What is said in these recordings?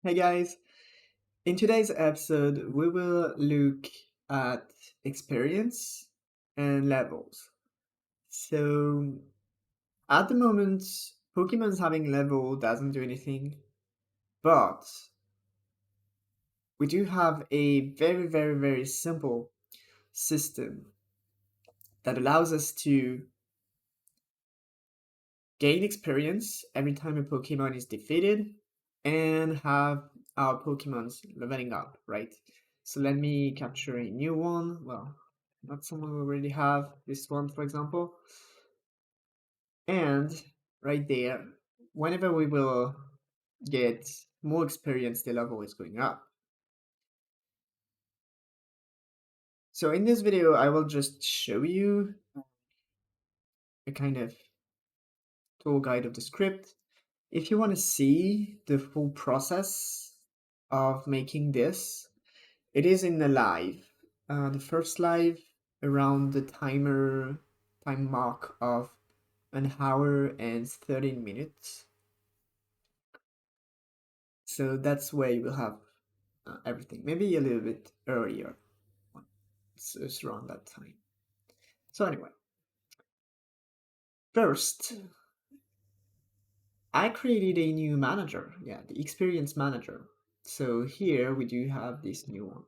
Hey guys, in today's episode, we will look at experience and levels. So, at the moment, Pokemon's having level doesn't do anything, but we do have a very simple system that allows us to gain experience every time a Pokemon is defeated and have our Pokemons leveling up, right? So let me capture a new one. Well, not someone we already have. This one, for example. And right there, whenever we will get more experience, the level is going up. So in this video, I will just show you a kind of tour guide of the script. If you want to see the full process of making this, it is in the live. The first live around the time mark of 1 hour and 13 minutes. So that's where you will have everything. Maybe a little bit earlier. It's around that time. So anyway, first, I created a new manager. Yeah, the experience manager. So here we do have this new one.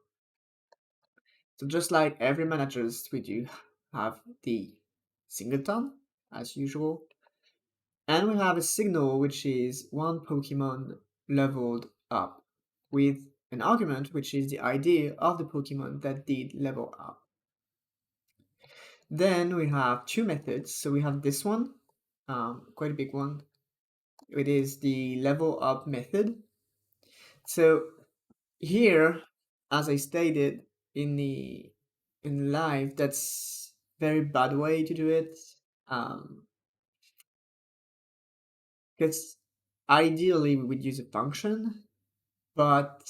So just like every managers, we do have the singleton as usual. And we have a signal which is one Pokemon leveled up with an argument which is the ID of the Pokemon that did level up. Then we have two methods. So we have this one, quite a big one. It is the level up method. So here, as I stated in live, that's very bad way to do it. Because ideally we would use a function, but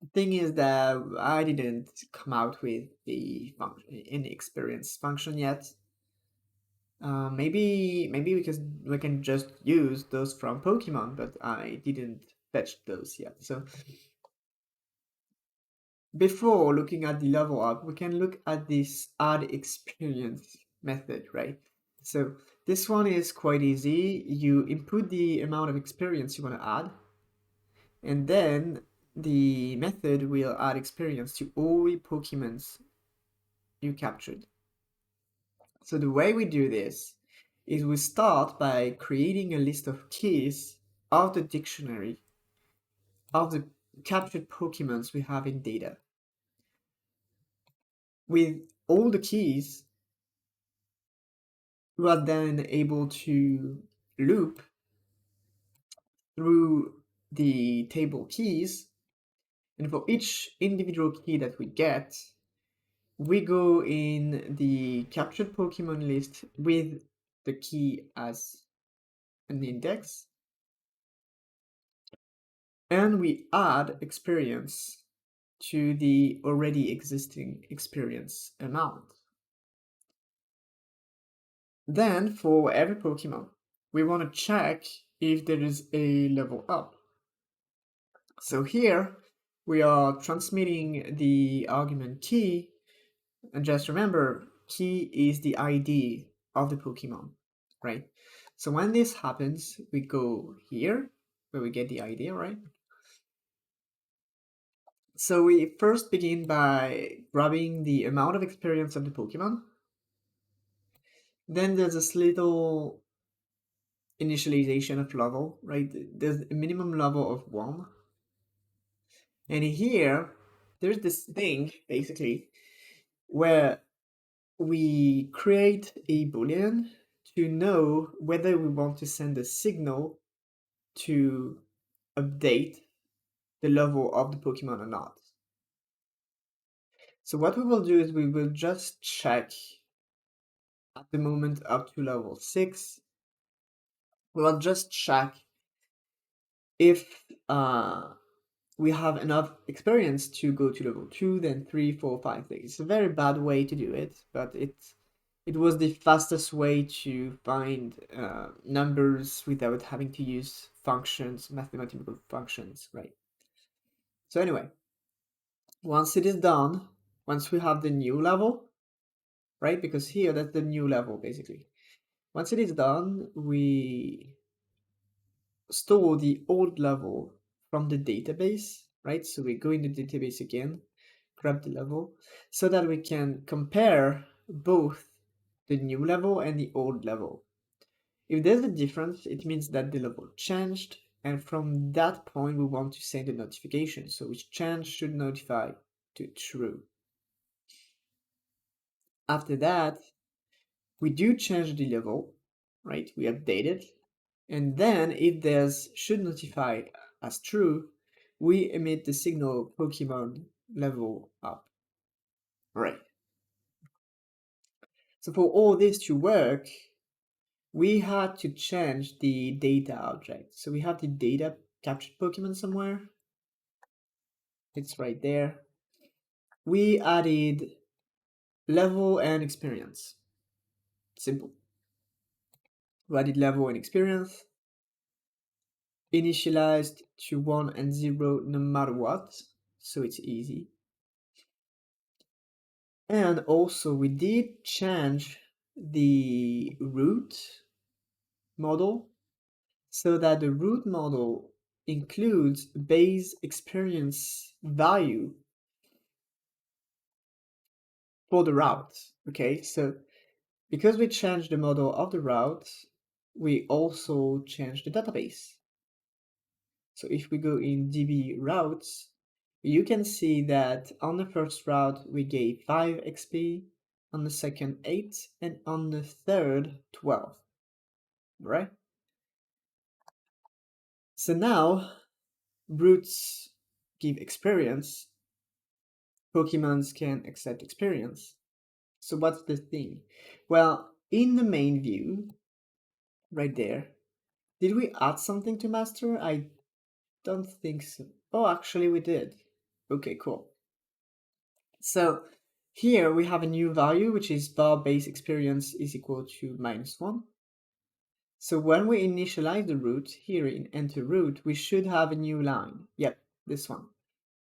the thing is that I didn't come out with the function in experience function yet. Maybe because we can just use those from Pokemon, but I didn't fetch those yet. So before looking at the level up, we can look at this add experience method, right? So this one is quite easy. You input the amount of experience you want to add, and then the method will add experience to all the Pokemons you captured. So the way we do this is we start by creating a list of keys of the dictionary of the captured Pokemons we have in data. With all the keys, we are then able to loop through the table keys, and for each individual key that we get, we go in the captured Pokemon list with the key as an index, and we add experience to the already existing experience amount. Then for every Pokemon, we want to check if there is a level up. So here we are transmitting the argument key, and just remember, key is the ID of the Pokemon, right? So when this happens, we go here where we get the ID, right? So we first begin by grabbing the amount of experience of the Pokemon. Then there's this little initialization of level, right? There's a minimum level of 1. And here, there's this thing, basically, where we create a boolean to know whether we want to send a signal to update the level of the Pokemon or not. So what we will do is we will just check at the moment up to level 6. We will just check if we have enough experience to go to level 2, then 3, 4, 5, 6. It's a very bad way to do it, but It was the fastest way to find numbers without having to use functions, mathematical functions, right? So anyway, once it is done, once we have the new level, right? Because here that's the new level basically. Once it is done, we store the old level from the database, right? So we go in the database again, grab the level, so that we can compare both the new level and the old level. If there's a difference, it means that the level changed, and from that point we want to send a notification. So which change should notify to true. After that, we do change the level, right? We update it. And then if there's should notify as true, we emit the signal Pokemon level up. Right. So for all this to work, we had to change the data object. So we have the data captured Pokemon somewhere. It's right there. We added level and experience. Simple. We added level and experience. Initialized to 1 and 0 no matter what. So it's easy. And also we did change the root model so that the root model includes base experience value for the route. Okay, so because we changed the model of the route, we also changed the database. So if we go in DB routes, you can see that on the first route we gave 5 XP, on the second 8, and on the third 12. Right? So now routes give experience, Pokemons can accept experience. So what's the thing? Well, in the main view, right there, did we add something to master? I don't think so. Oh, actually we did. Okay, cool. So here we have a new value, which is bar base experience is equal to -1. So when we initialize the root here in enter root, we should have a new line. Yep, this one.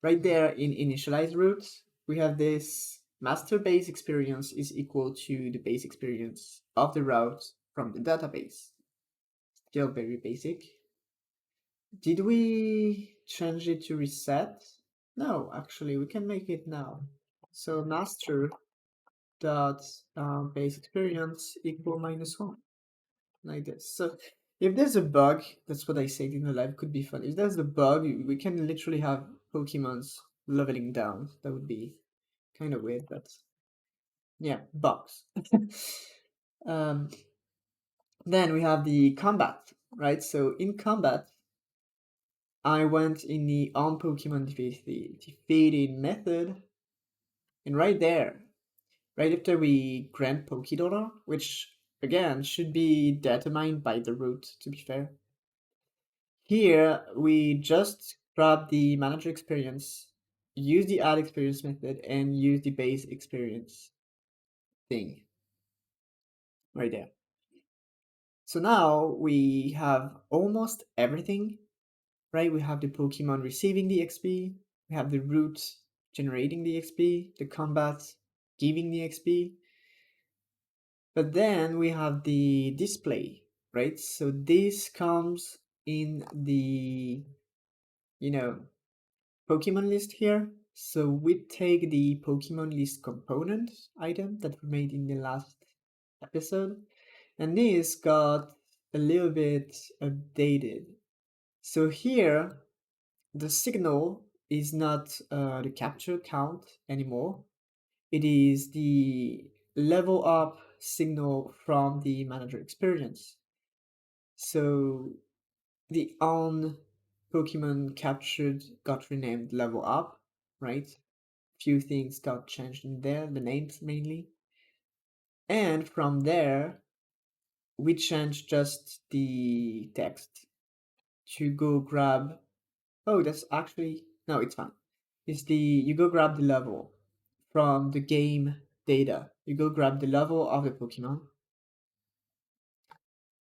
Right there in initialize root, we have this master base experience is equal to the base experience of the route from the database. Still very basic. Did we change it to reset? No, actually, we can make it now. So master dot base experience equal -1, like this. So if there's a bug, that's what I said in the live, could be fun. If there's a bug, we can literally have Pokemons leveling down. That would be kind of weird, but yeah, bugs. um, then we have the combat, right? So in combat, I went in the on Pokemon defeating method, and right there, right after we grant Pokédollar, which again should be determined by the root, to be fair. Here we just grab the manager experience, use the add experience method, and use the base experience thing right there. So now we have almost everything, right? We have the Pokemon receiving the XP, we have the root generating the XP, the combat giving the XP, but then we have the display, right? So this comes in the, Pokemon list here. So we take the Pokemon list component item that we made in the last episode, and this got a little bit updated. So here, the signal is not the capture count anymore. It is the level up signal from the manager experience. So the on Pokemon captured got renamed level up, right? Few things got changed in there, the names mainly. And from there, we changed just the text to go grab. Oh, that's actually, no, it's fine. It's the, you go grab the level from the game data. You go grab the level of the Pokemon,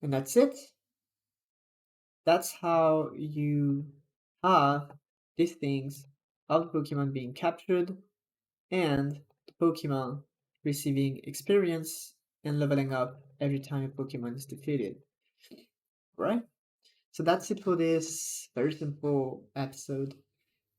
and that's it. That's how you have these things of Pokemon being captured and the Pokemon receiving experience and leveling up every time a Pokemon is defeated. Right? So that's it for this very simple episode.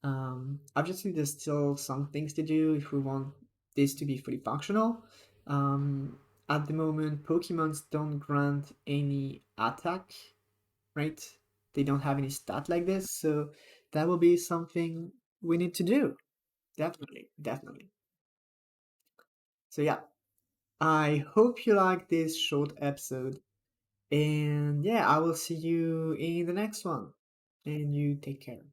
Obviously, there's still some things to do if we want this to be fully functional. Um, at the moment, Pokemons don't grant any attack, right? They don't have any stat like this, so that will be something we need to do. Definitely, definitely. So yeah, I hope you like this short episode, and yeah, I will see you in the next one. And you take care.